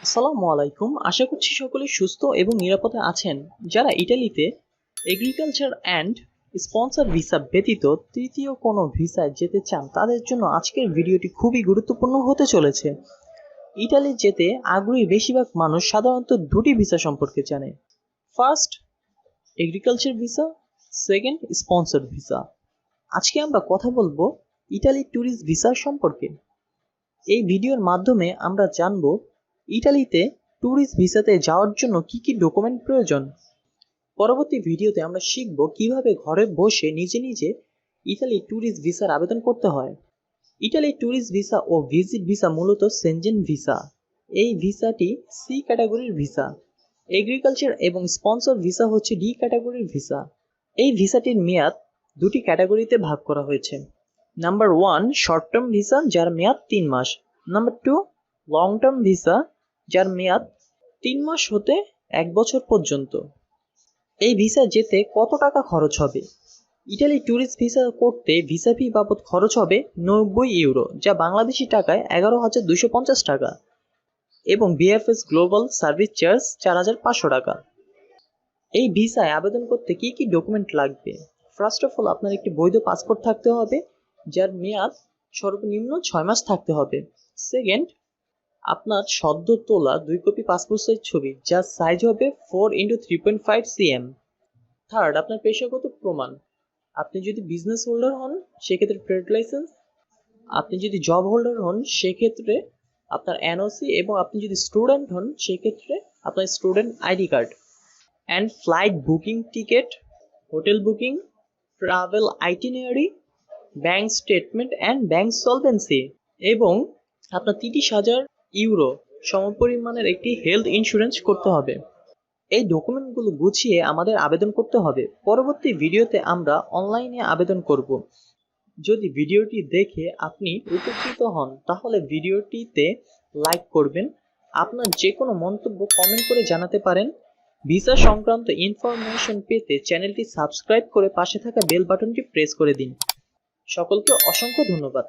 আসসালামু আলাইকুম। আশা করছি সকলে সুস্থ এবং নিরাপদে আছেন। যারা ইতালিতে এগ্রিকালচার অ্যান্ড স্পন্সর ভিসা ব্যতীত তৃতীয় কোনো ভিসায় যেতে চান তাদের জন্য আজকের ভিডিওটি খুবই গুরুত্বপূর্ণ হতে চলেছে। ইতালি যেতে আগ্রহী বেশিরভাগ মানুষ সাধারণত দুটি ভিসা সম্পর্কে জানে। First, agriculture visa, second sponsor visa. আজকে আমরা কথা বলবো ইতালি ট্যুরিস্ট ভিসা সম্পর্কে। এই ভিডিওর মাধ্যমে আমরা জানব ইতালিতে ট্যুরিস্ট ভিসাতে যাওয়ার জন্য কি কি ডকুমেন্ট প্রয়োজন। পরবর্তী ভিডিওতে আমরা শিখব কিভাবে ঘরে বসে নিজে নিজে ইতালি ট্যুরিস্ট ভিসার আবেদন করতে হয়। ইতালি ট্যুরিস্ট ভিসা ও ভিজিট ভিসা মূলত সেনজেন ভিসা। এই ভিসাটি সি ক্যাটাগরির ভিসা। এগ্রিকালচার এবং স্পন্সর ভিসা হচ্ছে ডি ক্যাটাগরির ভিসা। এই ভিসাটির মেয়াদ দুটি ক্যাটাগরিতে ভাগ করা হয়েছে। নাম্বার 1 শর্ট টার্ম ভিসা যার মেয়াদ 3 মাস। নাম্বার 2 লং টার্ম ভিসা যার মেয়াদ 3 মাস হতে 1 বছর পর্যন্ত। এই ভিসা যেতে কত টাকা খরচ হবে? ইতালি ট্যুরিস্ট ভিসা করতে ভিসা ফি বাবদ খরচ হবে 90 ইউরো, যা বাংলাদেশি টাকায় 11,250 টাকা, এবং বিএফএস গ্লোবাল সার্ভিস চার্জ 4,500 টাকা। এই ভিসায় আবেদন করতে কি কি ডকুমেন্ট লাগবে? ফার্স্ট অফ অল, আপনার একটি বৈধ পাসপোর্ট থাকতে হবে যার মেয়াদ সর্বনিম্ন 6 মাস থাকতে হবে। সেকেন্ড, আপনার সদ্য তোলা 2 কপি পাসপোর্ট সাইজ ছবি যার সাইজ হবে 4x3.5 cm। থার্ড, আপনার পেশাগত প্রমাণ। আপনি যদি বিজনেস হোল্ডার হন সেক্ষেত্রে ট্রেড লাইসেন্স, আপনি যদি জব হোল্ডার হন সেক্ষেত্রে আপনার এনওসি, এবং আপনি যদি স্টুডেন্ট হন সেক্ষেত্রে আপনার student ID card. And flight booking ticket, hotel booking, travel itinerary, bank statement and bank solvency, এবং আপনার 30,000 ইউরো সমপরিমাণের একটি হেলথ ইন্স্যুরেন্স করতে হবে। এই ডকুমেন্টগুলো গুছিয়ে আমাদের আবেদন করতে হবে। পরবর্তী ভিডিওতে আমরা অনলাইনে আবেদন করব। যদি ভিডিওটি দেখে আপনি উপকৃত হন তাহলে ভিডিওটিতে লাইক করবেন। আপনার যে কোনো মন্তব্য কমেন্ট করে জানাতে পারেন। ভিসা সংক্রান্ত ইনফরমেশন পেতে চ্যানেলটি সাবস্ক্রাইব করে পাশে থাকা বেল বাটনটি প্রেস করে দিন। সকলকে অসংখ্য ধন্যবাদ।